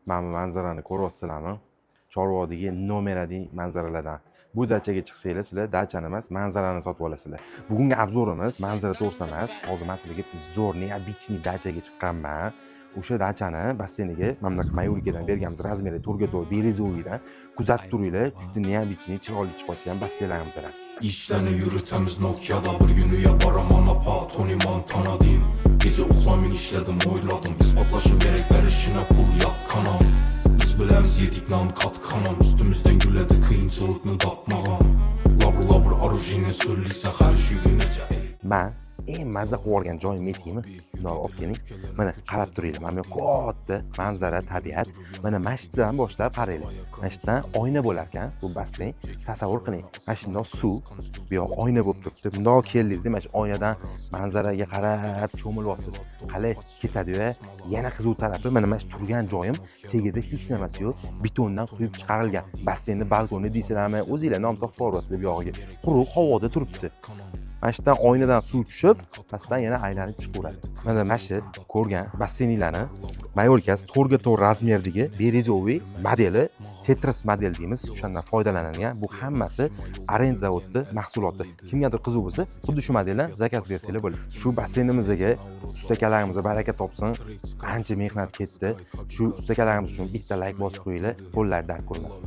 Mana bu manzarani ko'ryapsizlarmi? Chorvodagi nomeradiy manzaralardan. Bu dachaga chiqsanglar, sizlar dachani emas, manzarani sotib olasizlar. Bugungi obzorimiz manzara to'g'risida emas, hozir man sizlarga zo'r neobichniy dachaga chiqqanman. O'sha dachani basseyniga mana bunaqa Mayurkadan berganmiz, razmeri 4x4 berezoviydan. Kuzatib turinglar, juda neobichniy, chiroyli chiqayotgan basseynlarimizdan. İşlerini yürütemiz Nokia'da bir günü yaparım anapa Tony Montana din Gece uxlamin işledim oyladım İspatlaşım gerek verişine pul yat kanam Biz bilemiz yedik nan kat kanam Üstümüzden gülledi kıyınçılıkını tapmağam Labur labur arujini söyleyse her şu günece Man eng mazza qilib yuborgan joyim aytaymi? Buni olib keling. Mana qarab turinglar. Mana bu katta manzara, tabiat. Mana masjiddan boshlab qaranglar. Masjiddan oyna bo'lar ekan, bu basseyn. Tasavvur qiling. Mana shundoq suv, bu yoq oyna bo'lib turibdi. Bundoq keldingiz, mana shu oynadan manzaraga qarab cho'milyapsiz. Qalay ketadi-yu, yana qiziq tarafi mana shu turgan joyim tagida hech narsa yo'q. Betondan quyib chiqarilgan. Basseynni balkoni deysizlarmi? O'zingizlar nom topib ko'rasizlar bu yog'iga. Quruq havoda turibdi. Mana shu oynadan suv tushib, pastdan yana aylanib chiqaveradi. Mana masjid ko'rgan basseynlarni Mayolkasi 4x4 razmerdagi berezoviy modeli, Tetris model deymiz, o'shandan foydalanilgan. Bu hammasi Arend zavodda mahsuloti. Kimgadir qiziq bo'lsa, xuddi shu modeldan zakaz bersanglar bo'ladi. Shu basseynimizga ustakalarimizga baraka topsin. Ancha mehnat ketdi. Shu ustakalarimiz uchun bitta like bosib qo'yinglar, qo'llar dard ko'rmasin.